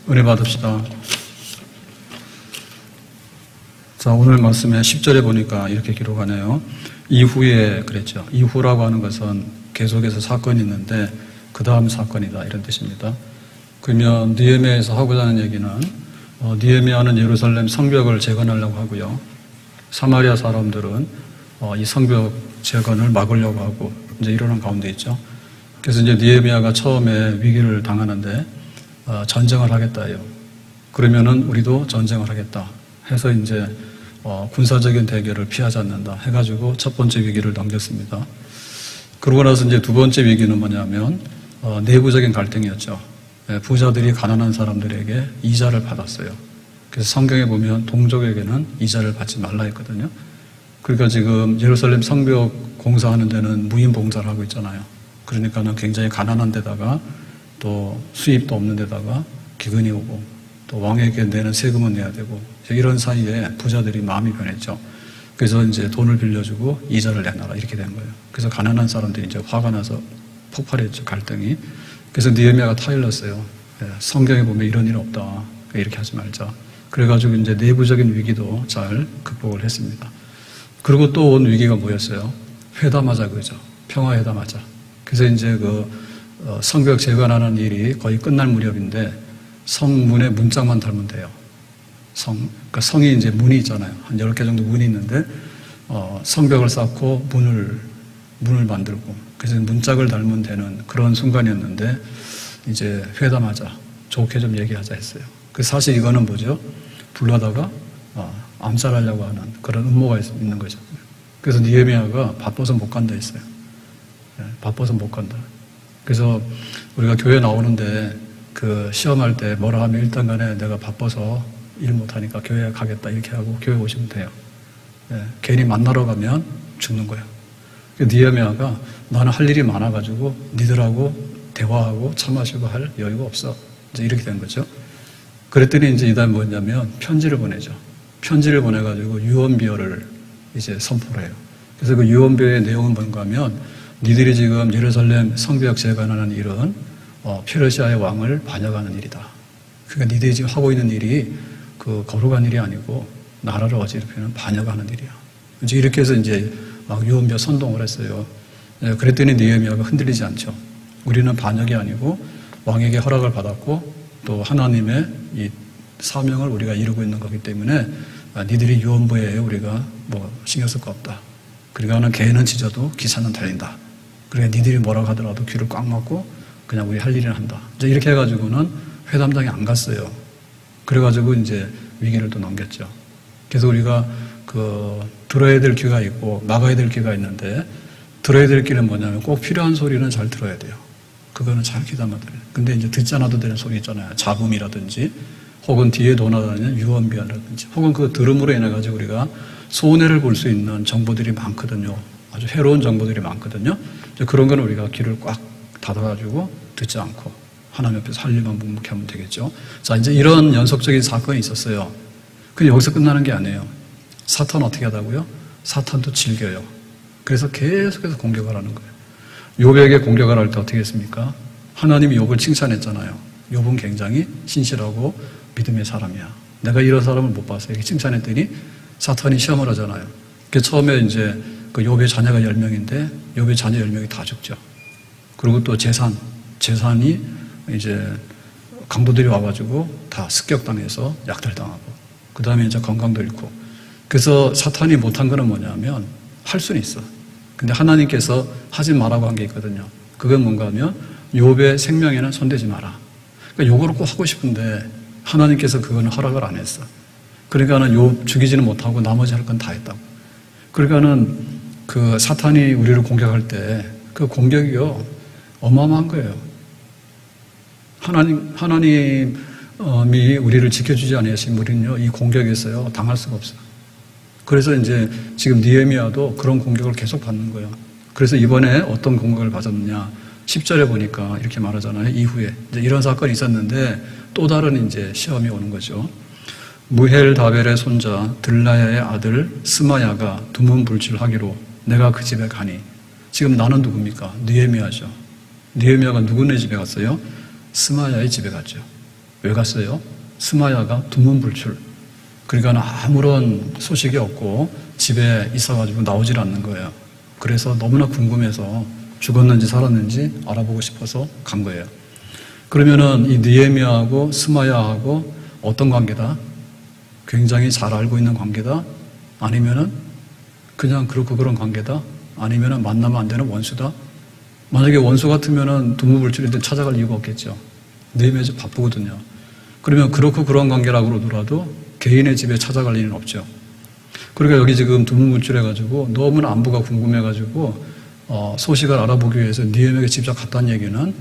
은혜 받읍시다. 자, 오늘 말씀에 10절에 보니까 이렇게 기록하네요. 이후에 그랬죠. 이후라고 하는 것은 계속해서 사건이 있는데 그 다음 사건이다 이런 뜻입니다. 그러면 느헤미야에서 하고자 하는 얘기는 느헤미야는 예루살렘 성벽을 재건하려고 하고요. 사마리아 사람들은 이 성벽 재건을 막으려고 하고 이제 이러는 가운데 있죠. 그래서 이제 느헤미야가 처음에 위기를 당하는데 전쟁을 하겠다요. 그러면은 우리도 전쟁을 하겠다 해서 이제 군사적인 대결을 피하지 않는다 해가지고 첫 번째 위기를 넘겼습니다. 그러고 나서 이제 두 번째 위기는 뭐냐면 내부적인 갈등이었죠. 부자들이 가난한 사람들에게 이자를 받았어요. 그래서 성경에 보면 동족에게는 이자를 받지 말라 했거든요. 그러니까 지금 예루살렘 성벽 공사하는 데는 무인 봉사를 하고 있잖아요. 그러니까는 굉장히 가난한 데다가 또 수입도 없는 데다가 기근이 오고 또 왕에게 내는 세금은 내야 되고 이런 사이에 부자들이 마음이 변했죠. 그래서 이제 돈을 빌려주고 이자를 내놔라 이렇게 된 거예요. 그래서 가난한 사람들이 이제 화가 나서 폭발했죠, 갈등이. 그래서 느헤미야가 타일렀어요. 성경에 보면 이런 일 없다. 이렇게 하지 말자. 그래가지고 이제 내부적인 위기도 잘 극복을 했습니다. 그리고 또 온 위기가 뭐였어요? 회담하자 그죠. 평화회담하자. 그래서 이제 성벽 재건하는 일이 거의 끝날 무렵인데 성문의 문짝만 달면 돼요. 그러니까 성이 이제 문이 있잖아요. 한 10개 정도 문이 있는데 성벽을 쌓고 문을 만들고 그래서 문짝을 달면 되는 그런 순간이었는데 이제 회담하자. 좋게 좀 얘기하자 했어요. 그래서 사실 이거는 뭐죠? 불러다가 암살하려고 하는 그런 음모가 있는 거죠. 그래서 느헤미야가 바빠서 못 간다 했어요. 바빠서 못 간다. 그래서 우리가 교회 나오는데 시험할 때 뭐라 하면 일단 간에 내가 바빠서 일 못하니까 교회 가겠다 이렇게 하고 교회 오시면 돼요. 괜히 만나러 가면 죽는 거예요. 느헤미야가 나는 할 일이 많아가지고 니들하고 대화하고 차 마시고 할 여유가 없어. 이제 이렇게 된 거죠. 그랬더니 이제 이다음 뭐냐면 편지를 보내죠. 편지를 보내가지고 유언비어를 이제 선포를 해요. 그래서 그 유언비어의 내용은 뭔가 하면 니들이 지금 예루살렘 성벽 재건하는 일은 페르시아의 왕을 반역하는 일이다. 그러니까 니들이 지금 하고 있는 일이 거룩한 일이 아니고 나라를 어지럽히는 반역하는 일이야. 이제 이렇게 해서 이제 막 유언비어 선동을 했어요. 그랬더니 느헤미야가 흔들리지 않죠. 우리는 반역이 아니고 왕에게 허락을 받았고 또 하나님의 이 사명을 우리가 이루고 있는 거기 때문에 니들이 유언부에 우리가 뭐 신경 쓸 거 없다. 그러니까 개는 짖어도 기사는 달린다. 그러니까 니들이 뭐라고 하더라도 귀를 꽉 막고 그냥 우리 할 일을 한다. 이제 이렇게 해가지고는 회담장에 안 갔어요. 그래가지고 이제 위기를 또 넘겼죠. 그래서 우리가 들어야 될 귀가 있고 막아야 될 귀가 있는데 들어야 될 귀는 뭐냐면 꼭 필요한 소리는 잘 들어야 돼요. 그거는 잘 귀담아 들어요. 근데 이제 듣지 않아도 되는 소리 있잖아요. 잡음이라든지 혹은 뒤에 도나다니는 유언비어라든지 혹은 그 들음으로 인해 가지고 우리가 손해를 볼 수 있는 정보들이 많거든요. 아주 해로운 정보들이 많거든요. 이제 그런 건 우리가 귀를 꽉 닫아가지고 듣지 않고 하나님 앞에서 할 일만 묵묵히 하면 되겠죠. 자, 이제 이런 연속적인 사건이 있었어요. 근데 여기서 끝나는 게 아니에요. 사탄 어떻게 하다고요? 사탄도 즐겨요. 그래서 계속해서 공격을 하는 거예요. 욥에게 공격을 할 때 어떻게 했습니까? 하나님이 욥을 칭찬했잖아요. 욥은 굉장히 신실하고 믿음의 사람이야. 내가 이런 사람을 못 봤어. 이렇게 칭찬했더니 사탄이 시험을 하잖아요. 처음에 이제 욥의 자녀가 10명인데 욥의 자녀 10명이 다 죽죠. 그리고 또 재산이 이제 강도들이 와가지고 다 습격당해서 약탈당하고 그 다음에 이제 건강도 잃고 그래서 사탄이 못한 거는 뭐냐면 할 수는 있어. 근데 하나님께서 하지 말라고 한 게 있거든요. 그건 뭔가 하면 욥의 생명에는 손대지 마라. 그러니까 요거를 꼭 하고 싶은데 하나님께서 그거는 허락을 안 했어. 그러니까는 욥 죽이지는 못하고 나머지 할 건 다 했다고. 그러니까는 사탄이 우리를 공격할 때 그 공격이요 어마어마한 거예요. 하나님이 우리를 지켜주지 않으신 우리는요 이 공격에서요 당할 수가 없어요. 그래서 이제 지금 느헤미야도 그런 공격을 계속 받는 거예요. 그래서 이번에 어떤 공격을 받았느냐 10절에 보니까 이렇게 말하잖아요. 이후에 이제 이런 사건이 있었는데 또 다른 이제 시험이 오는 거죠. 무헬다벨의 손자 들라야의 아들 스마야가 두문불출하기로 내가 그 집에 가니. 지금 나는 누굽니까? 느헤미야죠. 느헤미야가 누구네 집에 갔어요? 스마야의 집에 갔죠. 왜 갔어요? 스마야가 두문불출. 그러니까 아무런 소식이 없고 집에 있어가지고 나오질 않는 거예요. 그래서 너무나 궁금해서 죽었는지 살았는지 알아보고 싶어서 간 거예요. 그러면은 이 느헤미야하고 스마야하고 어떤 관계다? 굉장히 잘 알고 있는 관계다? 아니면은 그냥 그렇고 그런 관계다? 아니면은 만나면 안 되는 원수다? 만약에 원수 같으면은 두무불출인데 찾아갈 이유가 없겠죠. 느헤미야 집 바쁘거든요. 그러면 그렇고 그런 관계라고 그러더라도 개인의 집에 찾아갈 일은 없죠. 그러니까 여기 지금 두무불출해가지고 너무나 안부가 궁금해가지고 소식을 알아보기 위해서 느헤미야에게 직접 갔다는 얘기는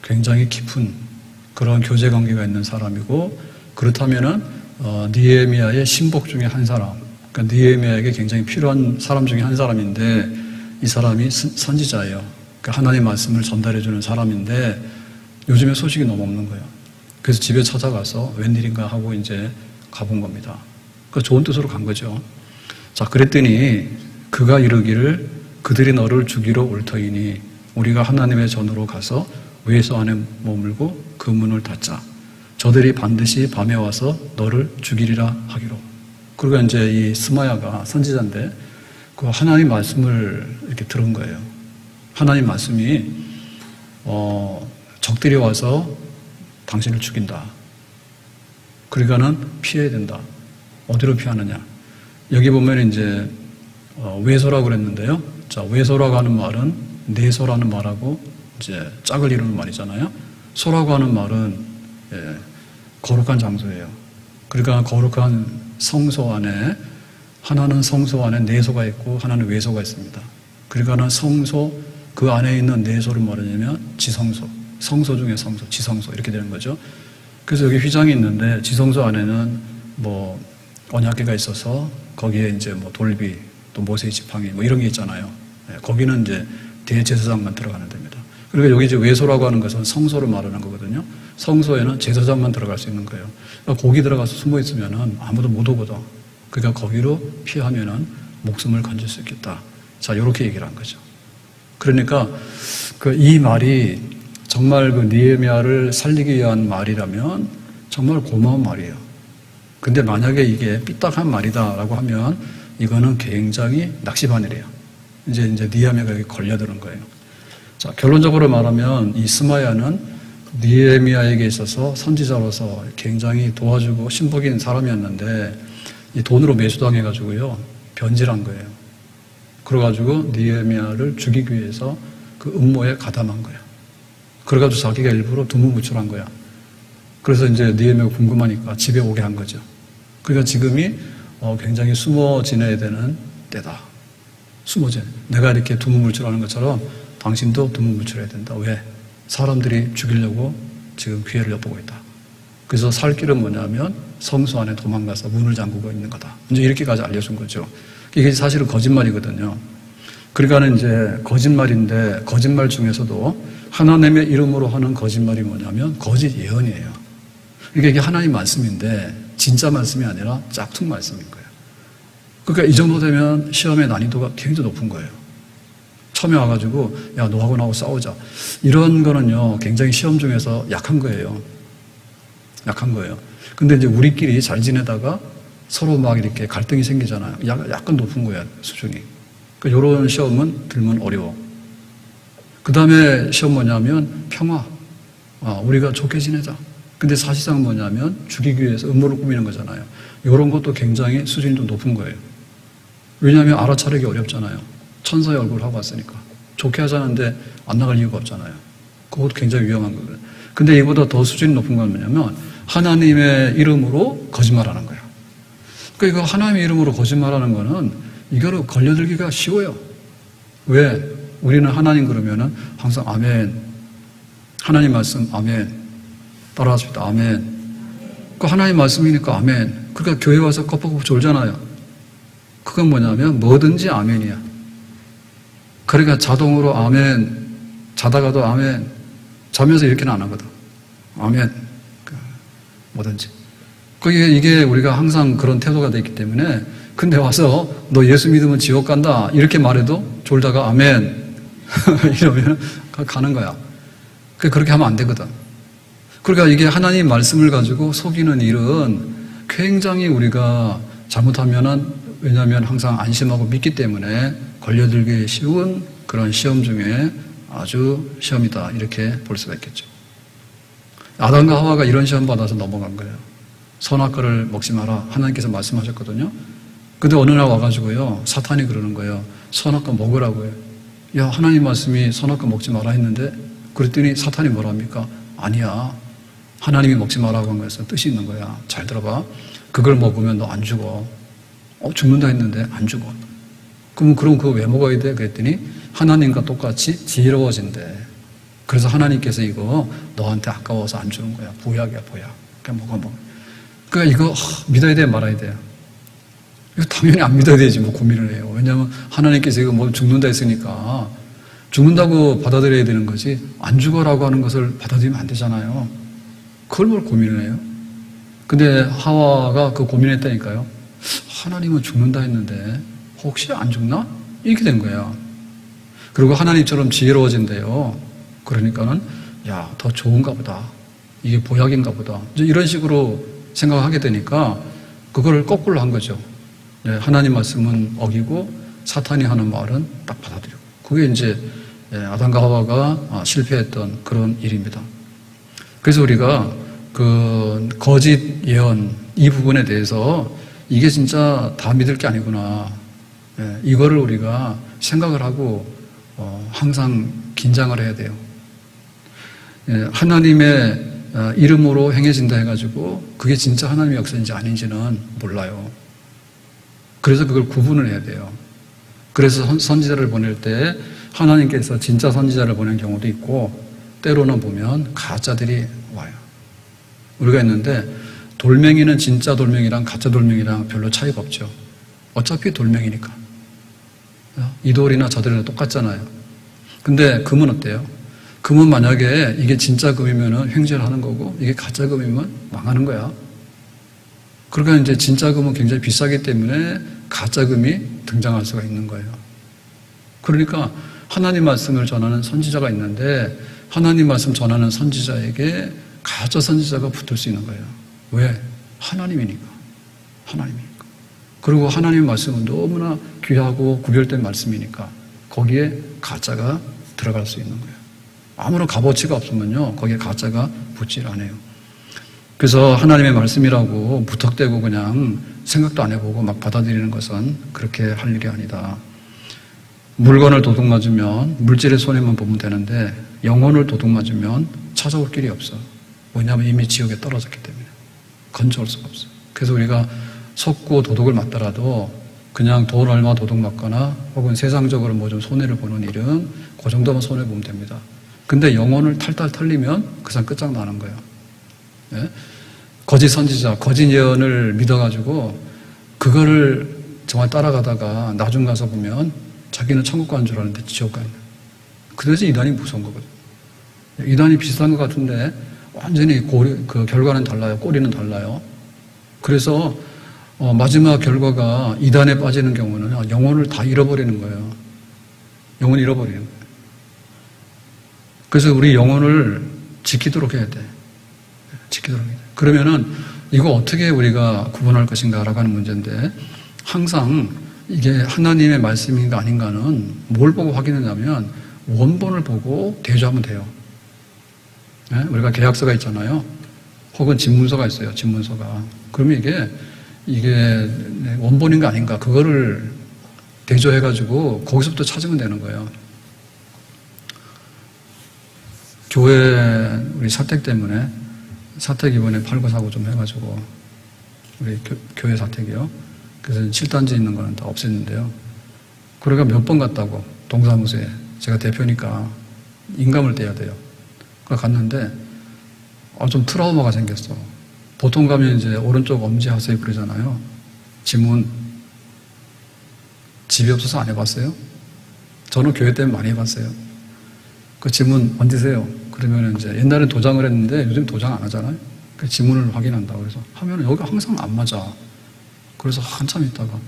굉장히 깊은 그런 교제 관계가 있는 사람이고, 그렇다면은 느헤미야의 신복 중에 한 사람, 그러니까 느헤미야에게 굉장히 필요한 사람 중에 한 사람인데, 이 사람이 선지자예요. 그러니까 하나님 말씀을 전달해주는 사람인데 요즘에 소식이 너무 없는 거예요. 그래서 집에 찾아가서 웬일인가 하고 이제 가본 겁니다. 그러니까 좋은 뜻으로 간 거죠. 자, 그랬더니 그가 이르기를 그들이 너를 죽이러 올 터이니 우리가 하나님의 전으로 가서 외소 안에 머물고 그 문을 닫자. 저들이 반드시 밤에 와서 너를 죽이리라 하기로. 그러니까 이제 이 스마야가 선지자인데 그 하나님 말씀을 이렇게 들은 거예요. 하나님 말씀이 적들이 와서 당신을 죽인다. 그러니까는 피해야 된다. 어디로 피하느냐? 여기 보면 이제 외소라고 그랬는데요. 자, 외소라고 하는 말은 내소라는 말하고 이제 짝을 이루는 말이잖아요. 소라고 하는 말은 거룩한 장소예요. 그러니까 거룩한 성소 안에 하나는 성소 안에 내소가 있고 하나는 외소가 있습니다. 그러니까는 성소 그 안에 있는 내소를 뭐냐면 지성소, 성소 중에 성소, 지성소 이렇게 되는 거죠. 그래서 여기 휘장이 있는데 지성소 안에는 뭐 언약궤가 있어서 거기에 이제 뭐 돌비 또 모세의 지팡이 뭐 이런 게 있잖아요. 거기는 이제 대제사장만 들어가는 데입니다. 그러니까 여기 이제 외소라고 하는 것은 성소를 말하는 거거든요. 성소에는 제사장만 들어갈 수 있는 거예요. 그러니까 거기 들어가서 숨어 있으면은 아무도 못 오거든. 그러니까 거기로 피하면은 목숨을 건질 수 있겠다. 자, 이렇게 얘기를 한 거죠. 그러니까 이 말이 정말 그 느헤미야를 살리기 위한 말이라면 정말 고마운 말이에요. 근데 만약에 이게 삐딱한 말이다라고 하면 이거는 굉장히 낚시바늘이에요. 이제 느헤미야가 여기 걸려드는 거예요. 자, 결론적으로 말하면 이 스마야는 느헤미야에게 있어서 선지자로서 굉장히 도와주고 신복인 사람이었는데 이 돈으로 매수당해가지고요 변질한 거예요. 그래가지고 느헤미야를 죽이기 위해서 그 음모에 가담한 거예요. 그래가지고 자기가 일부러 두무불출한 거야. 그래서 이제 느헤미야가 궁금하니까 집에 오게 한 거죠. 그러니까 지금이 굉장히 숨어 지내야 되는 때다. 숨어 지내. 내가 이렇게 두무불출하는 것처럼 당신도 두무불출해야 된다. 왜? 사람들이 죽이려고 지금 기회를 엿보고 있다. 그래서 살 길은 뭐냐면 성소 안에 도망가서 문을 잠그고 있는 거다. 이제 이렇게까지 알려준 거죠. 이게 사실은 거짓말이거든요. 그러니까는 이제 거짓말인데 거짓말 중에서도 하나님의 이름으로 하는 거짓말이 뭐냐면 거짓 예언이에요. 그러니까 이게 하나님 말씀인데 진짜 말씀이 아니라 짝퉁 말씀인 거예요. 그러니까 이 정도 되면 시험의 난이도가 굉장히 높은 거예요. 처음에 와가지고 야 너하고 나하고 싸우자 이런 거는요 굉장히 시험 중에서 약한 거예요. 약한 거예요. 근데 이제 우리끼리 잘 지내다가 서로 막 이렇게 갈등이 생기잖아요. 약간 높은 거야 수준이. 그러니까 이런 시험은 들면 어려워. 그 다음에 시험 뭐냐면 평화. 우리가 좋게 지내자. 근데 사실상 뭐냐면 죽이기 위해서 음모를 꾸미는 거잖아요. 이런 것도 굉장히 수준이 좀 높은 거예요. 왜냐하면 알아차리기 어렵잖아요. 천사의 얼굴을 하고 왔으니까. 좋게 하자는데 안 나갈 이유가 없잖아요. 그것도 굉장히 위험한 거거든요. 근데 이보다 더 수준이 높은 건 뭐냐면 하나님의 이름으로 거짓말하는 거예요. 그러니까 이거 하나님의 이름으로 거짓말하는 거는 이거로 걸려들기가 쉬워요. 왜? 우리는 하나님 그러면은 항상 아멘. 하나님 말씀 아멘. 따라하십시다. 아멘. 그 하나님 말씀이니까 아멘. 그러니까 교회 와서 껍벅 졸잖아요. 그건 뭐냐면 뭐든지 아멘이야. 그러니까 자동으로 아멘. 자다가도 아멘. 자면서 이렇게는 안 하거든. 아멘. 뭐든지. 이게 우리가 항상 그런 태도가 되기 때문에 근데 와서 너 예수 믿으면 지옥 간다 이렇게 말해도 졸다가 아멘 이러면 가는 거야. 그렇게 하면 안 되거든. 그러니까 이게 하나님 말씀을 가지고 속이는 일은 굉장히 우리가 잘못하면은, 왜냐하면 항상 안심하고 믿기 때문에 걸려들기 쉬운 그런 시험 중에 아주 시험이다, 이렇게 볼 수가 있겠죠. 아담과 하와가 이런 시험 받아서 넘어간 거예요. 선악과를 먹지 마라, 하나님께서 말씀하셨거든요. 근데 어느 날 와가지고요, 사탄이 그러는 거예요. 선악과 먹으라고요. 야, 하나님 말씀이 선악과 먹지 마라 했는데, 그랬더니 사탄이 뭐라 합니까? 아니야, 하나님이 먹지 마라고 한 거에서 뜻이 있는 거야. 잘 들어봐. 그걸 먹으면 너 안 죽어. 죽는다 했는데 안 죽어. 그럼 그거 왜 먹어야 돼? 그랬더니 하나님과 똑같이 지혜로워진대. 그래서 하나님께서 이거 너한테 아까워서 안 주는 거야. 보약이야, 보약. 그냥 먹어. 그러니까 이거 믿어야 돼, 말아야 돼요? 이거 당연히 안 믿어야 되지, 뭐 고민을 해요. 왜냐하면 하나님께서 이거 뭐 죽는다 했으니까 죽는다고 받아들여야 되는 거지, 안 죽어라고 하는 것을 받아들이면 안 되잖아요. 그걸 뭘 고민을 해요? 근데 하와가 그 고민했다니까요. 하나님은 죽는다 했는데 혹시 안 죽나? 이렇게 된 거야. 그리고 하나님처럼 지혜로워진대요. 그러니까는 야, 더 좋은가 보다. 이게 보약인가 보다. 이제 이런 식으로 생각하게 되니까 그걸 거꾸로 한 거죠. 네, 하나님 말씀은 어기고 사탄이 하는 말은 딱 받아들이고. 그게 이제 아담과 하와가 실패했던 그런 일입니다. 그래서 우리가 그 거짓 예언 이 부분에 대해서 이게 진짜 다 믿을 게 아니구나. 이거를 우리가 생각을 하고 항상 긴장을 해야 돼요. 하나님의 이름으로 행해진다 해가지고 그게 진짜 하나님의 역사인지 아닌지는 몰라요. 그래서 그걸 구분을 해야 돼요. 그래서 선지자를 보낼 때 하나님께서 진짜 선지자를 보낸 경우도 있고 때로는 보면 가짜들이 와요. 우리가 했는데 돌멩이는 진짜 돌멩이랑 가짜 돌멩이랑 별로 차이가 없죠. 어차피 돌멩이니까. 이 돌이나 저 돌이나 똑같잖아요. 근데 금은 어때요? 금은 만약에 이게 진짜 금이면 횡재를 하는 거고 이게 가짜 금이면 망하는 거야. 그러니까 이제 진짜 금은 굉장히 비싸기 때문에 가짜 금이 등장할 수가 있는 거예요. 그러니까 하나님 말씀을 전하는 선지자가 있는데 하나님 말씀 전하는 선지자에게 가짜 선지자가 붙을 수 있는 거예요. 왜? 하나님이니까. 하나님이니까. 그리고 하나님 말씀은 너무나 귀하고 구별된 말씀이니까 거기에 가짜가 들어갈 수 있는 거예요. 아무런 값어치가 없으면요 거기에 가짜가 붙질 않아요. 그래서 하나님의 말씀이라고 무턱대고 그냥 생각도 안 해보고 막 받아들이는 것은 그렇게 할 일이 아니다. 물건을 도둑맞으면 물질의 손해만 보면 되는데 영혼을 도둑맞으면 찾아올 길이 없어. 왜냐하면 이미 지옥에 떨어졌기 때문에 건져올 수가 없어. 그래서 우리가 속고 도둑을 맞더라도 그냥 돈 얼마 도둑맞거나 혹은 세상적으로 뭐 좀 손해를 보는 일은 그 정도만 손해보면 됩니다. 근데 영혼을 탈탈 털리면 그 사람 끝장나는 거예요. 예? 거짓 선지자, 거짓 예언을 믿어가지고 그거를 정말 따라가다가 나중 가서 보면 자기는 천국 가는 줄 알았는데 지옥 가는 거예요. 그래서 이단이 무서운 거거든요. 이단이 비슷한 것 같은데 완전히 그 결과는 달라요. 꼬리는 달라요. 그래서 마지막 결과가 이단에 빠지는 경우는 영혼을 다 잃어버리는 거예요. 영혼을 잃어버리는 거예요. 그래서 우리 영혼을 지키도록 해야 돼. 지키도록 해야 돼. 그러면은 이거 어떻게 우리가 구분할 것인가라고 하는 문제인데 항상 이게 하나님의 말씀인가 아닌가는 뭘 보고 확인하냐면 원본을 보고 대조하면 돼요. 네? 우리가 계약서가 있잖아요. 혹은 집문서가 있어요. 집문서가. 그러면 이게 원본인가 아닌가 그거를 대조해가지고 거기서부터 찾으면 되는 거예요. 교회 우리 사택 때문에 사택 이번에 팔고 사고 좀 해가지고 우리 교회 사택이요. 그래서 7단지 있는 거는 다 없앴는데요. 그러니까 몇 번 갔다고 동사무소에 제가 대표니까 인감을 떼야 돼요. 갔는데 좀 트라우마가 생겼어. 보통 가면 이제 오른쪽 엄지 하세요 그러잖아요. 지문 집이 없어서 안 해봤어요? 저는 교회 때문에 많이 해봤어요. 그 지문 얹으세요. 그러면 이제 옛날엔 도장을 했는데 요즘 도장 안 하잖아요. 그 지문을 확인한다고 그래서 하면 여기 항상 안 맞아. 그래서 한참 있다가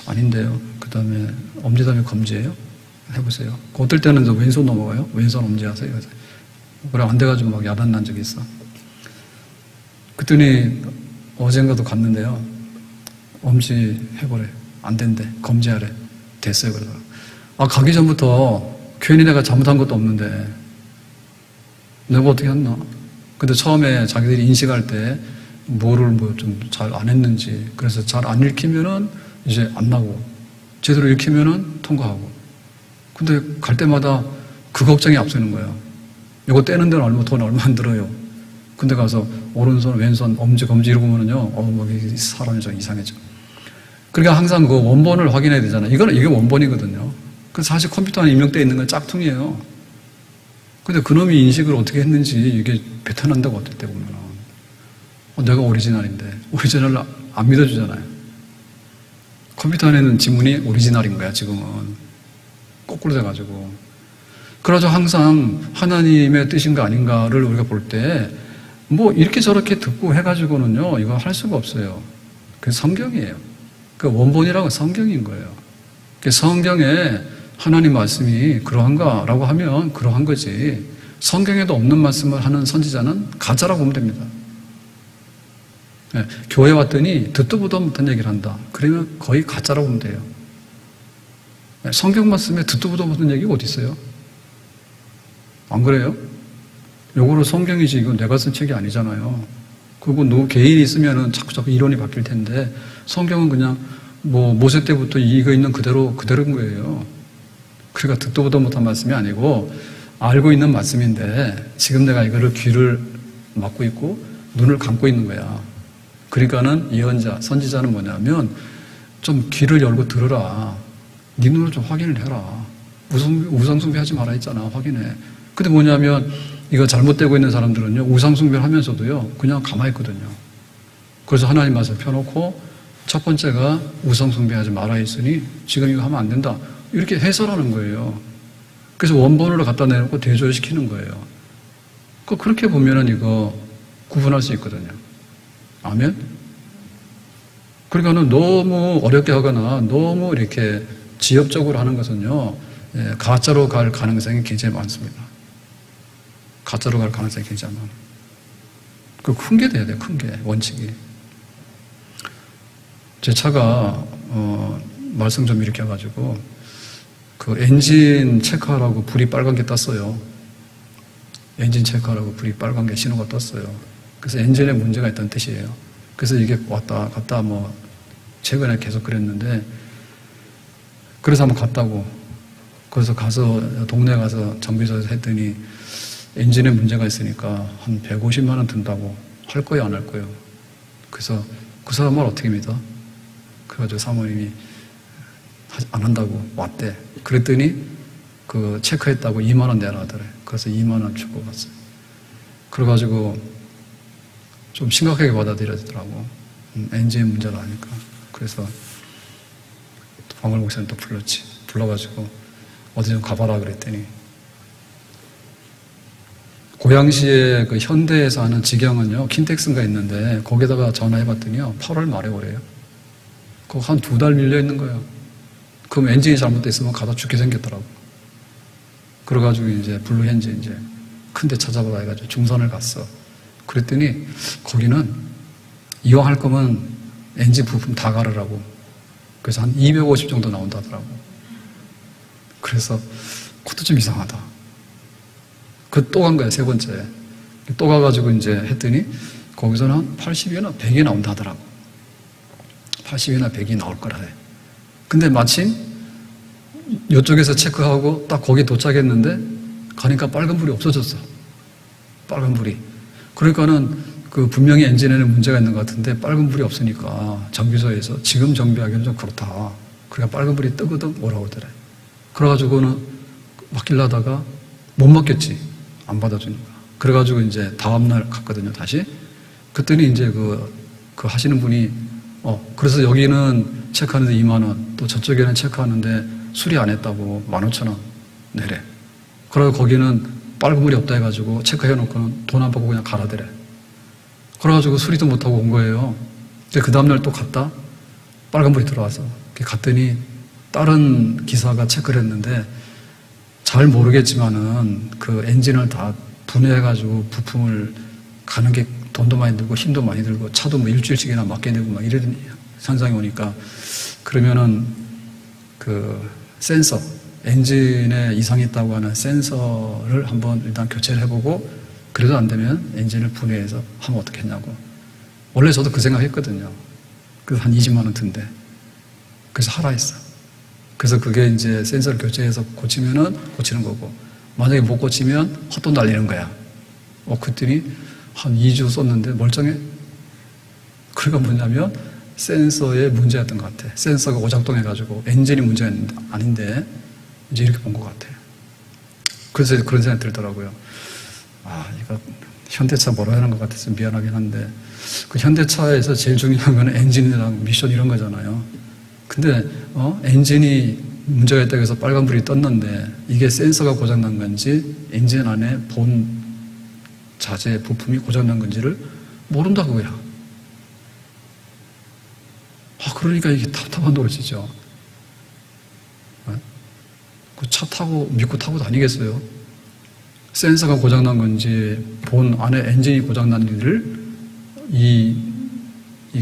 아닌데요. 그 다음에 엄지 다음에 검지예요? 해보세요. 어떨 때는 왼손 넘어가요. 왼손 엄지 하세요. 그래 안 돼가지고 막 야단 난 적이 있어. 그랬더니 어젠가도 갔는데요. 엄지해보래. 안 된대. 검지하래. 됐어요. 그러더라고요. 가기 전부터 괜히 내가 잘못한 것도 없는데 내가 어떻게 했나? 근데 처음에 자기들이 인식할 때 뭐를 좀 잘 안 했는지, 그래서 잘 안 읽히면은 이제 안 나고, 제대로 읽히면은 통과하고. 근데 갈 때마다 그 걱정이 앞서는 거예요. 이거 떼는 데는 돈 얼마 안 들어요. 근데 가서 오른손, 왼손, 엄지, 검지 이러고 보면은요, 사람이 좀 이상해져. 그러니까 항상 그 원본을 확인해야 되잖아요. 이게 원본이거든요. 그래서 사실 컴퓨터 안에 입력되어 있는 건 짝퉁이에요. 근데 그놈이 인식을 어떻게 했는지 이게 배탄한다고 어떨 때 보면은. 내가 오리지널인데. 오리지널을 안 믿어주잖아요. 컴퓨터 안에는 지문이 오리지널인 거야, 지금은. 거꾸로 돼가지고. 그래서 항상 하나님의 뜻인가 아닌가를 우리가 볼 때, 이렇게 저렇게 듣고 해가지고는요, 이거 할 수가 없어요. 그게 성경이에요. 그 원본이라고 성경인 거예요. 성경에 하나님 말씀이 그러한가라고 하면 그러한 거지, 성경에도 없는 말씀을 하는 선지자는 가짜라고 보면 됩니다. 네, 교회 왔더니 듣도 보도 못한 얘기를 한다. 그러면 거의 가짜라고 보면 돼요. 네, 성경 말씀에 듣도 보도 못한 얘기가 어디 있어요? 안 그래요? 요거는 성경이지, 이건 내가 쓴 책이 아니잖아요. 그리고 개인이 쓰면은 자꾸 이론이 바뀔 텐데, 성경은 그냥 모세 때부터 이거 있는 그대로인 거예요. 그러니까 듣도 보도 못한 말씀이 아니고 알고 있는 말씀인데, 지금 내가 이거를 귀를 막고 있고 눈을 감고 있는 거야. 그러니까는 예언자, 선지자는 뭐냐면 좀 귀를 열고 들으라. 네 눈을 좀 확인을 해라. 우상숭배하지 마라 했잖아. 확인해. 근데 뭐냐면 이거 잘못되고 있는 사람들은요, 우상숭배를 하면서도요, 그냥 가만히 있거든요. 그래서 하나님 말씀 펴놓고 첫 번째가 우상숭배하지 마라 했으니 지금 이거 하면 안 된다. 이렇게 해설하는 거예요. 그래서 원본으로 갖다 내놓고 대조시키는 거예요. 그렇게 보면은 이거 구분할 수 있거든요. 아멘? 그러니까는 너무 어렵게 하거나 너무 이렇게 지엽적으로 하는 것은요, 가짜로 갈 가능성이 굉장히 많습니다. 가짜로 갈 가능성이 굉장히 많아요. 큰 게 돼야 돼요, 큰 게, 원칙이. 제 차가, 말썽 좀 일으켜가지고, 엔진 체크하라고 불이 빨간 게 떴어요. 엔진 체크하라고 불이 빨간 게 신호가 떴어요. 그래서 엔진에 문제가 있다는 뜻이에요. 그래서 이게 왔다 갔다 최근에 계속 그랬는데, 그래서 한번 갔다고. 그래서 동네 가서 정비소에서 했더니, 엔진에 문제가 있으니까 한 150만 원 든다고. 할 거예요, 안 할 거예요? 그래서 그 사람 말 어떻게 믿어? 그래가지고 사모님이 안 한다고 왔대. 그랬더니 체크했다고 2만 원 내라 하더래. 그래서 2만 원 주고 갔어요. 그래가지고 좀 심각하게 받아들여지더라고. 엔진 문제가 아니까. 그래서 방울 목사님 또 불러가지고 어디 좀 가봐라 그랬더니, 고양시에 현대에서 하는 직영은요, 킨텍스인가 있는데, 거기다가 전화해봤더니요, 8월 말에 오래요. 그거 한 2달 밀려있는 거예요. 그럼 엔진이 잘못돼 있으면 가다 죽게 생겼더라고. 그래가지고 이제 블루현지 이제 큰 데 찾아보라 해가지고 중산을 갔어. 그랬더니 거기는 이왕 할 거면 엔진 부품 다 갈으라고. 그래서 한 250 정도 나온다더라고. 그래서 그것도 좀 이상하다. 또 간 거야, 세 번째. 또 가가지고 이제 했더니 거기서는 한 80이나 100이 나온다 하더라고. 80이나 100이 나올 거라 해. 근데 마침 이쪽에서 체크하고 딱 거기 도착했는데 가니까 빨간불이 없어졌어. 빨간불이. 그러니까는 분명히 엔진에는 문제가 있는 것 같은데 빨간불이 없으니까 정비소에서 지금 정비하기는 좀 그렇다. 그러니까 빨간불이 뜨거든 오라고 하더래. 그래가지고는 맡기려다가 못 맡겼지. 안 받아주니까. 그래가지고 이제 다음날 갔거든요, 다시. 그랬더니 이제 하시는 분이, 그래서 여기는 체크하는데 2만원, 또 저쪽에는 체크하는데 수리 안 했다고 15,000원 내래. 그리고 거기는 빨간불이 없다 해가지고 체크해놓고는 돈 안 받고 그냥 가라더래. 그래가지고 수리도 못하고 온 거예요. 근데 그 다음날 또 갔다 빨간불이 들어와서 갔더니 다른 기사가 체크를 했는데 잘 모르겠지만은 엔진을 다 분해해가지고 부품을 가는 게 돈도 많이 들고 힘도 많이 들고 차도 뭐 일주일씩이나 맡게 되고 막 이런 현상이 오니까 그러면은 그 센서, 엔진에 이상이 있다고 하는 센서를 한번 일단 교체를 해보고 그래도 안 되면 엔진을 분해해서 하면 어떻겠냐고. 원래 저도 그 생각 했거든요. 그래서 한 20만 원 든대. 그래서 하라 했어. 그래서 그게 이제 센서를 교체해서 고치면은 고치는 거고, 만약에 못 고치면 헛돈 날리는 거야. 그랬더니 한 2주 썼는데 멀쩡해. 그러니까 뭐냐면 센서에 문제였던 것 같아. 센서가 오작동해가지고 엔진이 문제가 아닌데 이제 이렇게 본 것 같아요. 그래서 그런 생각이 들더라고요. 이거 현대차 뭐라 하는 것 같아서 미안하긴 한데, 그 현대차에서 제일 중요한 건 엔진이랑 미션 이런 거잖아요. 근데 엔진이 문제가 있다고 해서 빨간불이 떴는데 이게 센서가 고장난 건지 엔진 안에 본 자재 부품이 고장난 건지를 모른다 그거야. 그러니까 이게 답답한 노릇이죠. 그 차 타고 믿고 타고 다니겠어요? 센서가 고장난 건지 본 안에 엔진이 고장난 일을 이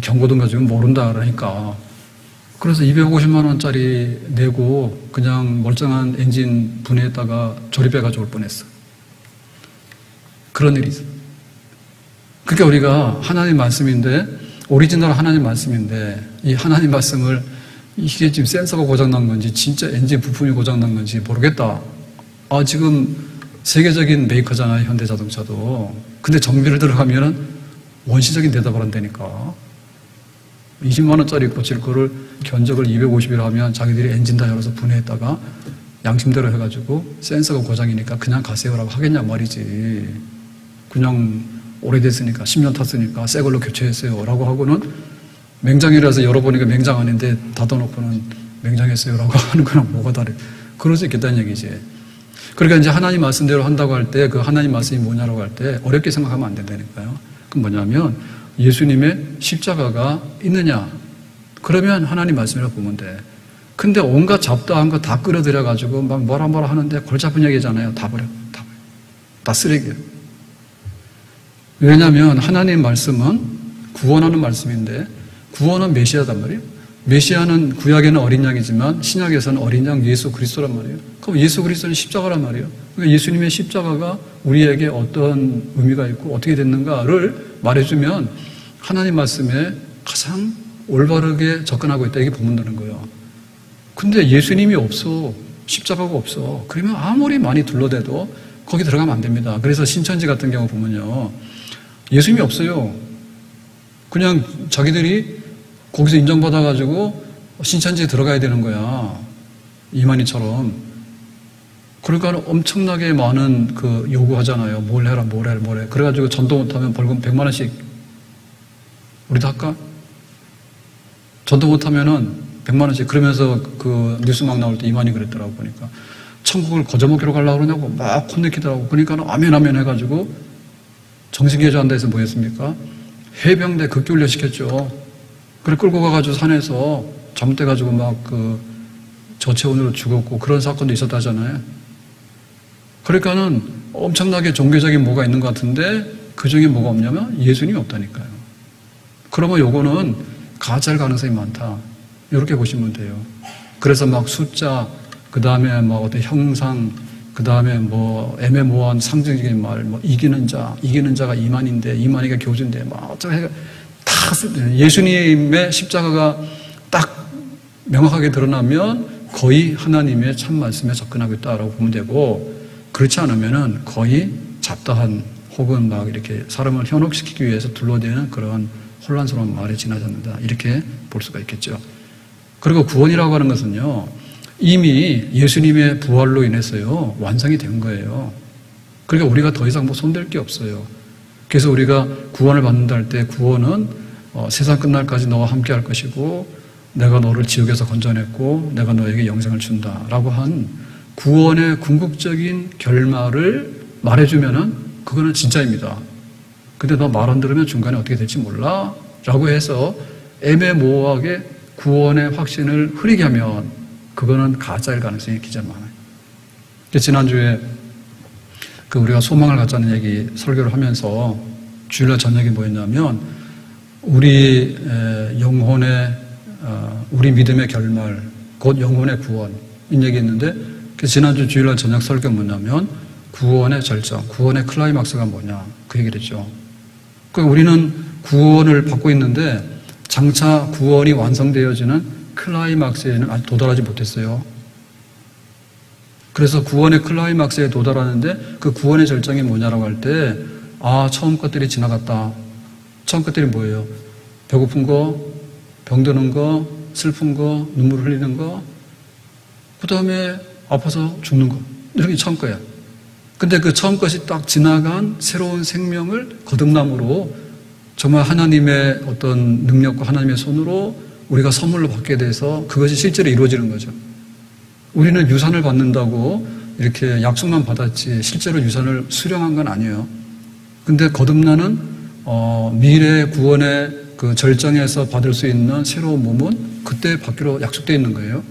경고등 가지고 모른다 그러니까, 그래서 250만 원짜리 내고 그냥 멀쩡한 엔진 분해했다가 조립해가지고 올 뻔했어. 그런 일이 있어. 그러니까 우리가 하나님 말씀인데, 오리지널 하나님 말씀인데, 이 하나님 말씀을 이게 지금 센서가 고장난 건지 진짜 엔진 부품이 고장난 건지 모르겠다. 지금 세계적인 메이커잖아요, 현대자동차도. 근데 정비를 들어가면은 원시적인 대답을 한다니까. 20만 원짜리 고칠 거를 견적을 250이라 하면 자기들이 엔진 다 열어서 분해했다가 양심대로 해가지고 센서가 고장이니까 그냥 가세요라고 하겠냐 말이지. 그냥 오래됐으니까 10년 탔으니까 새 걸로 교체했어요 라고 하고는, 맹장이라서 열어보니까 맹장 아닌데 닫아놓고는 맹장했어요라고 하는 거랑 뭐가 다르. 그럴 수 있겠다는 얘기지. 그러니까 이제 하나님 말씀대로 한다고 할 때 그 하나님 말씀이 뭐냐라고 할 때 어렵게 생각하면 안 된다니까요. 그건 뭐냐면 예수님의 십자가가 있느냐, 그러면 하나님 말씀이라고 보면 돼. 근데 온갖 잡다한 거 다 끌어들여가지고 막 뭐라 하는데 골치 아픈 얘기잖아요. 다 버려. 다 쓰레기예요. 왜냐하면 하나님 말씀은 구원하는 말씀인데, 구원은 메시아단 말이에요. 메시아는 구약에는 어린 양이지만 신약에서는 어린 양 예수 그리스도란 말이에요. 그럼 예수 그리스도는 십자가란 말이에요. 그러니까 예수님의 십자가가 우리에게 어떤 의미가 있고 어떻게 됐는가를 말해주면 하나님 말씀에 가장 올바르게 접근하고 있다, 이게 보면 되는 거예요. 근데 예수님이 없어. 십자가가 없어. 그러면 아무리 많이 둘러대도 거기 들어가면 안 됩니다. 그래서 신천지 같은 경우 보면요, 예수님이 없어요. 그냥 자기들이 거기서 인정받아가지고 신천지에 들어가야 되는 거야. 이만희처럼. 그러니까 엄청나게 많은 그 요구하잖아요. 뭘 해라. 그래가지고 전도 못하면 벌금 100만 원씩 우리도 할까? 전도 못하면은 100만 원씩. 그러면서 그 뉴스 막 나올 때 이만희 그랬더라고. 보니까 천국을 거저먹기로 가려고 그러냐고 막 혼내키더라고. 그러니까 아멘 해가지고 정신개조한다 해서 뭐 했습니까? 해병대 극기훈련 시켰죠. 그래 끌고 가가지고 산에서 잘못돼가지고 막 그 저체온으로 죽었고 그런 사건도 있었다잖아요. 그러니까는 엄청나게 종교적인 뭐가 있는 것 같은데 그 중에 뭐가 없냐면 예수님이 없다니까요. 그러면 요거는 가짜일 가능성이 많다. 이렇게 보시면 돼요. 그래서 막 숫자, 그 다음에 뭐 어떤 형상, 그 다음에 뭐 애매모호한 상징적인 말, 뭐 이기는 자가 이만인데 이만희가 교주인데 막 어쩌고 다 예수님의 십자가가 딱 명확하게 드러나면 거의 하나님의 참 말씀에 접근하고 있다라고 보면 되고, 그렇지 않으면은 거의 잡다한 혹은 막 이렇게 사람을 현혹시키기 위해서 둘러대는 그런 혼란스러운 말에 지나졌는다, 이렇게 볼 수가 있겠죠. 그리고 구원이라고 하는 것은요, 이미 예수님의 부활로 인해서요 완성이 된 거예요. 그러니까 우리가 더 이상 뭐 손댈 게 없어요. 그래서 우리가 구원을 받는다 할 때 구원은 세상 끝날까지 너와 함께 할 것이고 내가 너를 지옥에서 건져냈고 내가 너에게 영생을 준다라고 한 구원의 궁극적인 결말을 말해주면은 그거는 진짜입니다. 근데 너 말 안 들으면 중간에 어떻게 될지 몰라 라고 해서 애매모호하게 구원의 확신을 흐리게 하면 그거는 가짜일 가능성이 기자 많아요. 지난주에 우리가 소망을 갖자는 얘기 설교를 하면서 주일날 저녁이 뭐였냐면 우리 영혼의 우리 믿음의 결말, 곧 영혼의 구원 이 얘기했는데 지난주 주일날 저녁 설교 뭐냐면 구원의 절정, 구원의 클라이막스가 뭐냐 그 얘기를 했죠. 그러니까 우리는 구원을 받고 있는데 장차 구원이 완성되어지는 클라이막스에는 아직 도달하지 못했어요. 그래서 구원의 클라이막스에 도달하는데 그 구원의 절정이 뭐냐라고 할 때 처음 것들이 지나갔다. 처음 것들이 뭐예요? 배고픈 거, 병드는 거, 슬픈 거, 눈물 흘리는 거, 그 다음에 아파서 죽는 거. 이런 게 처음 거야. 근데 그 처음 것이 딱 지나간 새로운 생명을 거듭남으로 정말 하나님의 어떤 능력과 하나님의 손으로 우리가 선물로 받게 돼서 그것이 실제로 이루어지는 거죠. 우리는 유산을 받는다고 이렇게 약속만 받았지 실제로 유산을 수령한 건 아니에요. 근데 거듭나는 미래 구원의 그 절정에서 받을 수 있는 새로운 몸은 그때 받기로 약속되어 있는 거예요.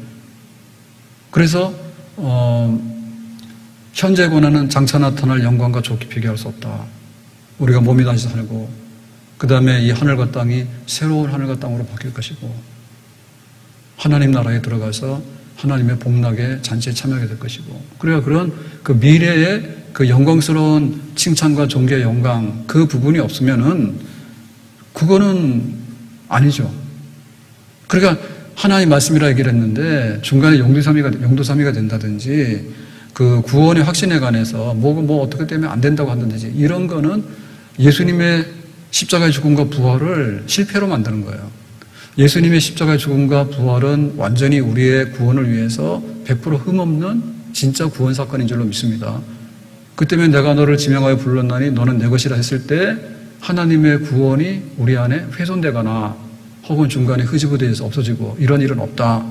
그래서 현재 고난은 장차 나타날 영광과 좋게 비교할 수 없다. 우리가 몸이 다시 살고 그 다음에 이 하늘과 땅이 새로운 하늘과 땅으로 바뀔 것이고 하나님 나라에 들어가서 하나님의 복락의 잔치에 참여하게 될 것이고 그러니까 그런 그 미래의 그 영광스러운 칭찬과 존귀의 영광 그 부분이 없으면은 그거는 아니죠. 그러니까 하나님 말씀이라 얘기를 했는데 중간에 용도삼이가 된다든지 그 구원의 확신에 관해서 뭐 어떻게 되면 안 된다고 한다든지 이런 거는 예수님의 십자가의 죽음과 부활을 실패로 만드는 거예요. 예수님의 십자가의 죽음과 부활은 완전히 우리의 구원을 위해서 100% 흠없는 진짜 구원 사건인 줄로 믿습니다. 그 때문에 내가 너를 지명하여 불렀나니 너는 내 것이라 했을 때 하나님의 구원이 우리 안에 훼손되거나 혹은 중간에 흐지부대에서 없어지고 이런 일은 없다.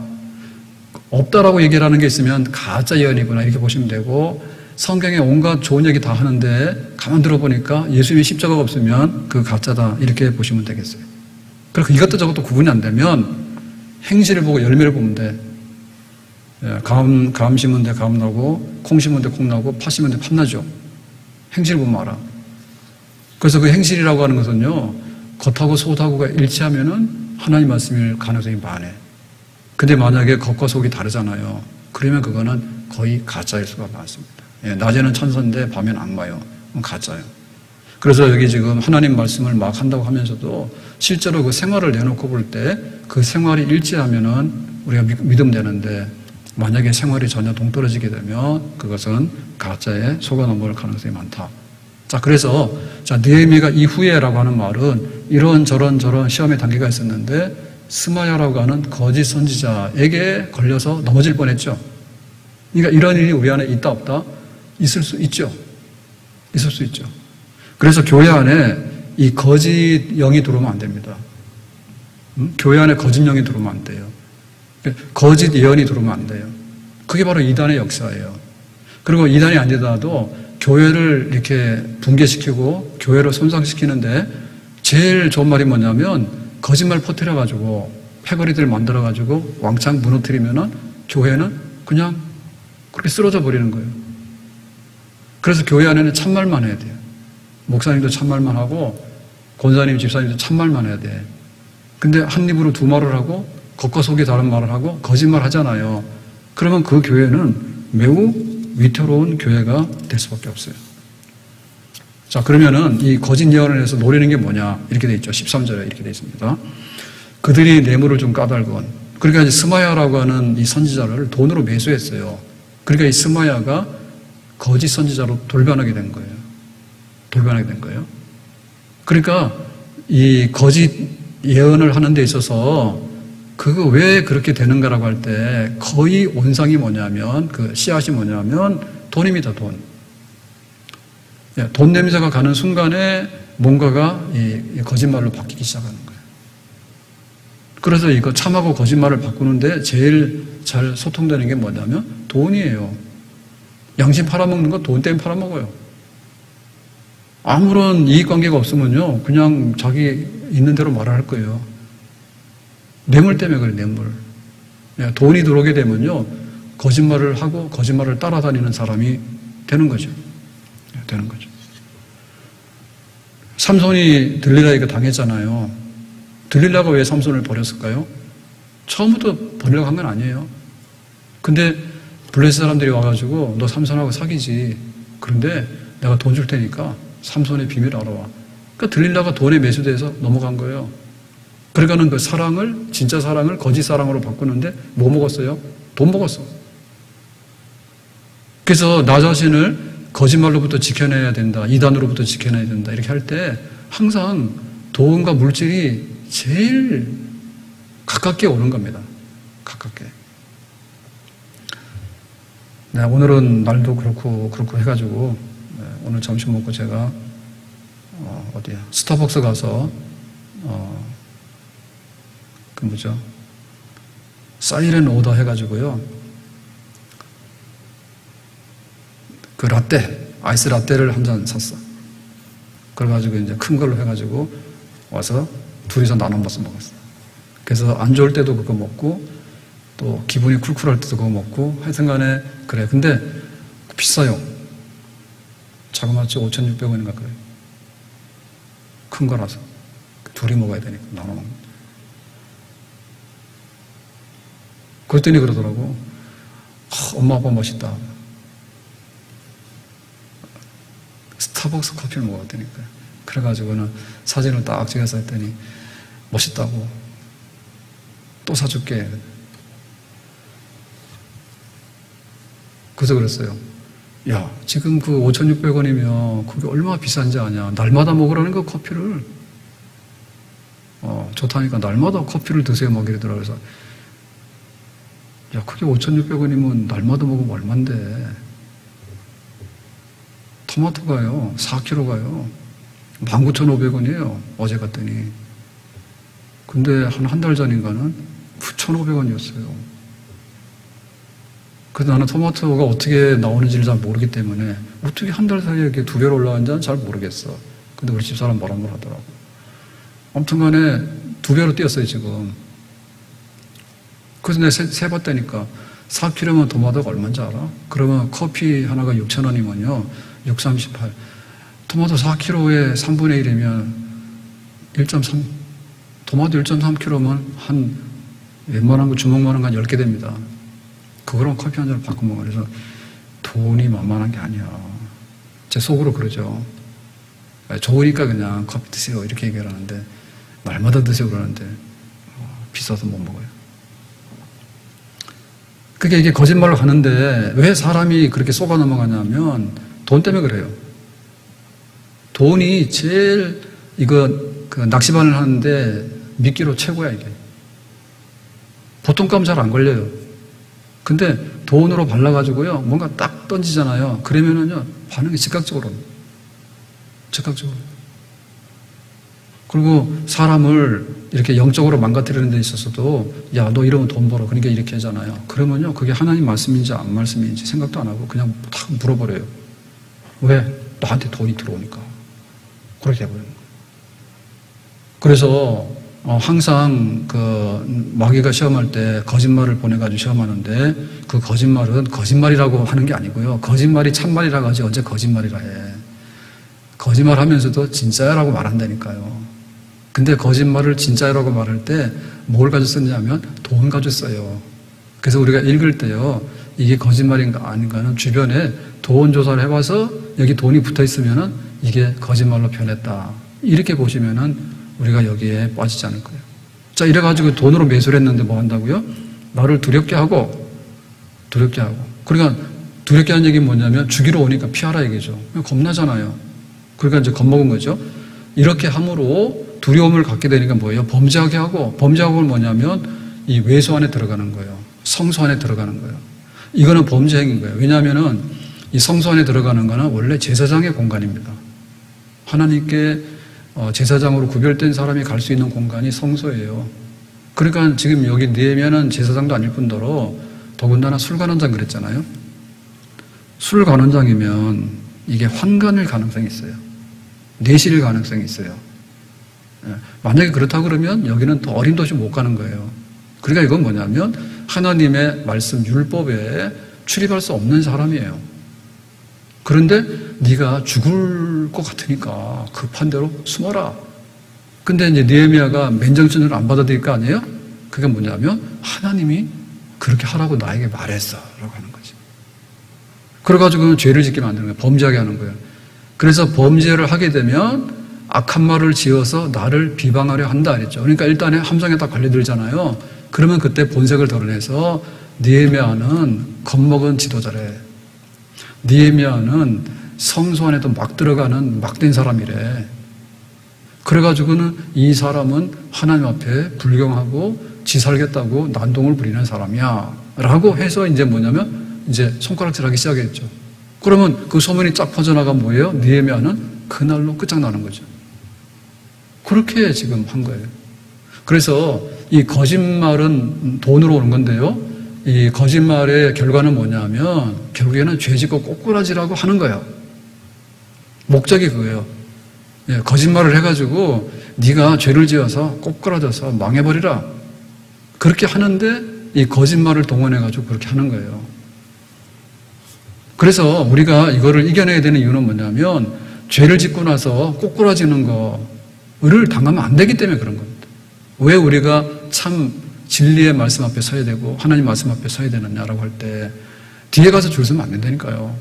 없다라고 얘기를 하는 게 있으면 가짜 예언이구나 이렇게 보시면 되고 성경에 온갖 좋은 얘기 다 하는데 가만 들어보니까 예수님의 십자가가 없으면 그 가짜다 이렇게 보시면 되겠어요. 그리고 이것도 저것도 구분이 안 되면 행실을 보고 열매를 보면 돼. 감 심은 데 감 나고 콩 심은 데 콩 나고 팥 심은 데 팥 나죠. 행실 보면 알아. 그래서 그 행실이라고 하는 것은요 겉하고 속하고가 일치하면은 하나님 말씀일 가능성이 많아. 근데 만약에 겉과 속이 다르잖아요. 그러면 그거는 거의 가짜일 수가 많습니다. 낮에는 천사인데 밤에는 악마요. 그건 가짜예요. 그래서 여기 지금 하나님 말씀을 막 한다고 하면서도 실제로 그 생활을 내놓고 볼 때 그 생활이 일치하면은 우리가 믿으면 되는데 만약에 생활이 전혀 동떨어지게 되면 그것은 가짜에 속아 넘어갈 가능성이 많다. 자, 그래서 느헤미야가 이후에라고 하는 말은 이런 저런 시험의 단계가 있었는데 스마야라고 하는 거짓 선지자에게 걸려서 넘어질 뻔했죠. 그러니까 이런 일이 우리 안에 있다 없다? 있을 수 있죠. 있을 수 있죠. 그래서 교회 안에 이 거짓 영이 들어오면 안 됩니다. 교회 안에 거짓 영이 들어오면 안 돼요. 거짓 예언이 들어오면 안 돼요. 그게 바로 이단의 역사예요. 그리고 이단이 아니더라도 교회를 이렇게 붕괴시키고 교회를 손상시키는데 제일 좋은 말이 뭐냐면 거짓말 퍼뜨려가지고 패거리들 만들어가지고 왕창 무너뜨리면은 교회는 그냥 그렇게 쓰러져 버리는 거예요. 그래서 교회 안에는 참말만 해야 돼요. 목사님도 참말만 하고 권사님, 집사님도 참말만 해야 돼. 근데 한 입으로 두 말을 하고 겉과 속이 다른 말을 하고 거짓말 하잖아요. 그러면 그 교회는 매우 위태로운 교회가 될 수밖에 없어요. 자, 그러면은 이 거짓 예언을 해서 노리는 게 뭐냐? 이렇게 돼 있죠. 13절에 이렇게 돼 있습니다. 그들이 뇌물을 좀 까닭은. 그러니까 이제 스마야라고 하는 이 선지자를 돈으로 매수했어요. 그러니까 이 스마야가 거짓 선지자로 돌변하게 된 거예요. 돌변하게 된 거예요. 그러니까 이 거짓 예언을 하는 데 있어서 그거 왜 그렇게 되는가라고 할 때 거의 원상이 뭐냐면 그 씨앗이 뭐냐면 돈입니다. 돈. 돈 냄새가 가는 순간에 뭔가가 이 거짓말로 바뀌기 시작하는 거예요. 그래서 이거 참하고 거짓말을 바꾸는데 제일 잘 소통되는 게 뭐냐면 돈이에요. 양심 팔아먹는 거 돈 때문에 팔아먹어요. 아무런 이익관계가 없으면요 그냥 자기 있는 대로 말을 할 거예요. 뇌물 때문에 그래요. 뇌물. 돈이 들어오게 되면요 거짓말을 하고 거짓말을 따라다니는 사람이 되는 거죠. 되는 거죠. 삼손이 들릴라에게 당했잖아요. 들릴라가 왜 삼손을 버렸을까요? 처음부터 버리려고 한 건 아니에요. 근데 블레셋 사람들이 와가지고 너 삼손하고 사귀지. 그런데 내가 돈 줄 테니까 삼손의 비밀을 알아와. 그러니까 들릴라가 돈에 매수돼서 넘어간 거예요. 그러니까는 그 사랑을, 진짜 사랑을 거짓 사랑으로 바꾸는데 뭐 먹었어요? 돈 먹었어. 그래서 나 자신을 거짓말로부터 지켜내야 된다. 이단으로부터 지켜내야 된다. 이렇게 할 때 항상 돈과 물질이 제일 가깝게 오는 겁니다. 가깝게. 네, 오늘은 날도 그렇고 해가지고 오늘 점심 먹고 제가 어디야? 스타벅스 가서 그 뭐죠? 사이렌 오더 해가지고요. 그 라떼, 아이스 라떼를 한 잔 샀어. 그래가지고 이제 큰 걸로 해가지고 와서 둘이서 나눠 먹었어. 그래서 안 좋을 때도 그거 먹고 또 기분이 쿨쿨할 때도 그거 먹고 하여튼 간에 그래. 근데 비싸요. 자그마치 5,600원인가 그래요. 큰 거라서. 둘이 먹어야 되니까 나눠 먹는 거. 그랬더니 그러더라고. 엄마 아빠 멋있다. 스타벅스 커피를 먹었다니까. 그래가지고는 사진을 딱 찍어서 했더니 멋있다고. 또 사줄게. 그래서 그랬어요. 야, 지금 그 5,600원이면 그게 얼마나 비싼지 아냐. 날마다 먹으라는 거 커피를. 좋다니까 날마다 커피를 드세요. 막 이러더라고요. 그래서 야, 그게 5,600원이면 날마다 먹으면 얼만데. 토마토가요, 4kg가요. 19,500원이에요. 어제 갔더니. 근데 한 달 전인가는 9,500원이었어요. 그래서 나는 토마토가 어떻게 나오는지를 잘 모르기 때문에 어떻게 한 달 사이에 이렇게 2배로 올라왔는지는 잘 모르겠어. 근데 우리 집사람 뭐라 하더라고. 아무튼 간에 2배로 뛰었어요, 지금. 그래서 내가 세봤다니까 4kg면 토마토가 얼마인지 알아? 그러면 커피 하나가 6,000원이면요. 6, 38. 토마토 4kg에 3분의 1이면 1.3, 토마토 1.3kg면 한 웬만한 거 주먹만한 거 한 10개 됩니다. 그거랑 커피 한 잔을 바꿔 먹어요. 그래서 돈이 만만한 게 아니야. 제 속으로 그러죠. 좋으니까 그냥 커피 드세요. 이렇게 얘기를 하는데, 날마다 드세요. 그러는데, 비싸서 못 먹어요. 그게 이게 거짓말로 가는데, 왜 사람이 그렇게 속아 넘어가냐면, 돈 때문에 그래요. 돈이 제일, 그 낚시반을 하는데, 미끼로 최고야, 이게. 보통 값은 잘 안 걸려요. 근데 돈으로 발라가지고요, 뭔가 딱 던지잖아요. 그러면은요, 반응이 즉각적으로. 그리고 사람을 이렇게 영적으로 망가뜨리는 데 있어서도, 야, 너 이러면 돈 벌어. 그러니까 이렇게 하잖아요. 그러면요, 그게 하나님 말씀인지 안 말씀인지 생각도 안 하고 그냥 탁 물어버려요. 왜? 나한테 돈이 들어오니까. 그렇게 돼버리는 거예요. 그래서 항상 그 마귀가 시험할 때 거짓말을 보내가지고 시험하는데, 그 거짓말은 거짓말이라고 하는 게 아니고요. 거짓말이 참말이라고 하지 언제 거짓말이라 해. 거짓말 하면서도 진짜야라고 말한다니까요. 근데 거짓말을 진짜야라고 말할 때 뭘 가지고 썼냐면 돈 가지고 써요. 그래서 우리가 읽을 때요, 이게 거짓말인가 아닌가는 주변에 돈 조사를 해봐서 여기 돈이 붙어 있으면은 이게 거짓말로 변했다. 이렇게 보시면은 우리가 여기에 빠지지 않을 거예요. 자, 이래가지고 돈으로 매수를 했는데 뭐 한다고요? 나를 두렵게 하고. 그러니까 두렵게 하는 얘기는 뭐냐면 죽이러 오니까 피하라 얘기죠. 겁나잖아요. 그러니까 이제 겁먹은 거죠. 이렇게 함으로 두려움을 갖게 되니까 뭐예요? 범죄하게 하고, 범죄하고는 뭐냐면 이 외소 안에 들어가는 거예요. 성소 안에 들어가는 거예요. 이거는 범죄 행위인 거예요. 왜냐하면은 이 성소 안에 들어가는 거는 원래 제사장의 공간입니다. 하나님께 제사장으로 구별된 사람이 갈 수 있는 공간이 성소예요. 그러니까 지금 여기 느헤미야는 제사장도 아닐 뿐더러 더군다나 술관원장 그랬잖아요. 술관원장이면 이게 환관일 가능성이 있어요. 내실일 가능성이 있어요. 만약에 그렇다고 그러면 여기는 더 어림도시 못 가는 거예요. 그러니까 이건 뭐냐면 하나님의 말씀 율법에 출입할 수 없는 사람이에요. 그런데 네가 죽을 것 같으니까 급한 대로 숨어라. 근데 이제 느헤미야가 맨정신으로 안 받아들일 거 아니에요? 그게 뭐냐면 하나님이 그렇게 하라고 나에게 말했어 라고 하는 거지. 그래가지고 죄를 짓게 만드는 거예요. 범죄하게 하는 거예요. 그래서 범죄를 하게 되면 악한 말을 지어서 나를 비방하려 한다 그랬죠. 그러니까 일단에 함정에 딱 걸려들잖아요. 그러면 그때 본색을 드러내서 느헤미야는 겁먹은 지도자래. 느헤미야는 성소 안에도 막 들어가는 막된 사람이래. 그래가지고는 이 사람은 하나님 앞에 불경하고 지 살겠다고 난동을 부리는 사람이야 라고 해서 이제 뭐냐면 이제 손가락질하기 시작했죠. 그러면 그 소문이 쫙 퍼져나간 뭐예요? 느헤미야는 그날로 끝장나는 거죠. 그렇게 지금 한 거예요. 그래서 이 거짓말은 돈으로 오는 건데요. 이 거짓말의 결과는 뭐냐면 결국에는 죄짓고 꼬꾸라지라고 하는 거예요. 목적이 그거예요. 예, 거짓말을 해가지고 네가 죄를 지어서 꼬꾸라져서 망해버리라. 그렇게 하는데 이 거짓말을 동원해가지고 그렇게 하는 거예요. 그래서 우리가 이거를 이겨내야 되는 이유는 뭐냐면 죄를 짓고 나서 꼬꾸라지는 거를 당하면 안 되기 때문에 그런 겁니다. 왜 우리가 참 진리의 말씀 앞에 서야 되고 하나님 말씀 앞에 서야 되느냐라고 할 때 뒤에 가서 줄 서면 안 된다니까요.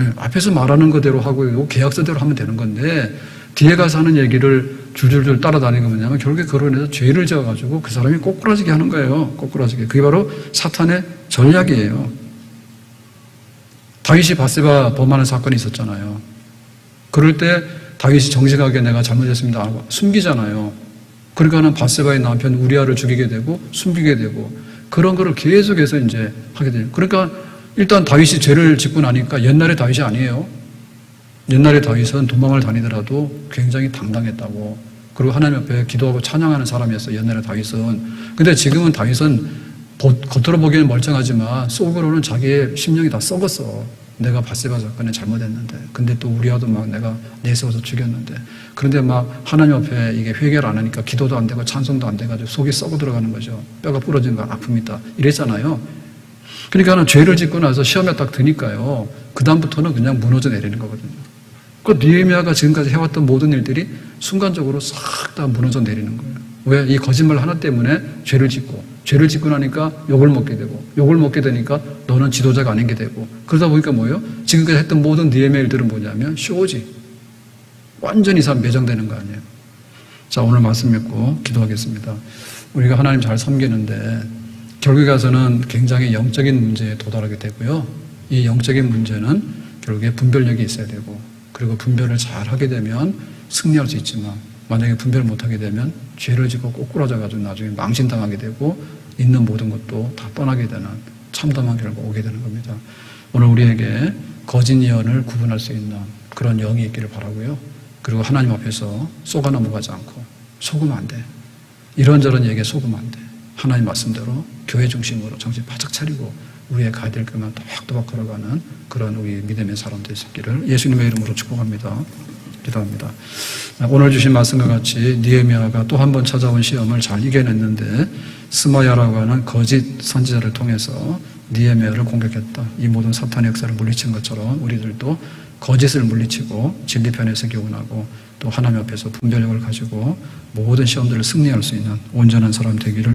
예, 앞에서 말하는 거대로 하고 계약서대로 하면 되는 건데 뒤에 가서 하는 얘기를 줄줄줄 따라다니는 거 뭐냐면 결국에 그로 인해서 죄를 지어가지고 그 사람이 꼬꾸라지게 하는 거예요. 꼬꾸라지게. 그게 바로 사탄의 전략이에요. 다윗이 밧세바 범하는 사건이 있었잖아요. 그럴 때 다윗이 정직하게 내가 잘못했습니다 하고 숨기잖아요. 그러니까는 밧세바의 남편 우리아를 죽이게 되고 숨기게 되고 그런 거를 계속해서 이제 하게 돼요. 그러니까 일단 다윗이 죄를 짓고 나니까 옛날의 다윗이 아니에요. 옛날의 다윗은 도망을 다니더라도 굉장히 당당했다고. 그리고 하나님 앞에 기도하고 찬양하는 사람이었어요. 옛날의 다윗은. 근데 지금은 다윗은 겉으로 보기에는 멀쩡하지만 속으로는 자기의 심령이 다 썩었어. 내가 밧세바 사건에 잘못했는데. 근데 또 우리아도 막 내가 내세워서 죽였는데. 그런데 막 하나님 앞에 이게 회개를 안 하니까 기도도 안 되고 찬송도 안 돼가지고 속이 썩어 들어가는 거죠. 뼈가 부러진 건 아픕니다. 이랬잖아요. 그러니까 죄를 짓고 나서 시험에 딱 드니까요. 그다음부터는 그냥 무너져 내리는 거거든요. 그 느헤미야가 지금까지 해왔던 모든 일들이 순간적으로 싹 다 무너져 내리는 거예요. 왜? 이 거짓말 하나 때문에 죄를 짓고 나니까 욕을 먹게 되고 욕을 먹게 되니까 너는 지도자가 아닌 게 되고 그러다 보니까 뭐예요? 지금까지 했던 모든 느헤미야 일들은 뭐냐면 쇼지. 완전히 이 사람 매장되는 거 아니에요. 자, 오늘 말씀 믿고 기도하겠습니다. 우리가 하나님 잘 섬기는데 결국에 가서는 굉장히 영적인 문제에 도달하게 되고요. 이 영적인 문제는 결국에 분별력이 있어야 되고 그리고 분별을 잘 하게 되면 승리할 수 있지만 만약에 분별을 못하게 되면 죄를 짓고 꼬꾸라져가지고 나중에 망신당하게 되고 있는 모든 것도 다 떠나게 되는 참담한 결과가 오게 되는 겁니다. 오늘 우리에게 거짓 예언을 구분할 수 있는 그런 영이 있기를 바라고요. 그리고 하나님 앞에서 속아 넘어가지 않고 속으면 안 돼. 이런저런 얘기에 속으면 안 돼. 하나님 말씀대로 교회 중심으로 정신 바짝 차리고 우리의 가야 될 것만 또박또박 걸어가는 그런 우리 믿음의 사람들 있기를 예수님의 이름으로 축복합니다. 기도합니다. 오늘 주신 말씀과 같이 느헤미야가 또 한 번 찾아온 시험을 잘 이겨냈는데 스마야라고 하는 거짓 선지자를 통해서 느헤미야를 공격했다. 이 모든 사탄의 역사를 물리친 것처럼 우리들도 거짓을 물리치고 진리편에서 교훈하고 또 하나님 앞에서 분별력을 가지고 모든 시험들을 승리할 수 있는 온전한 사람 되기를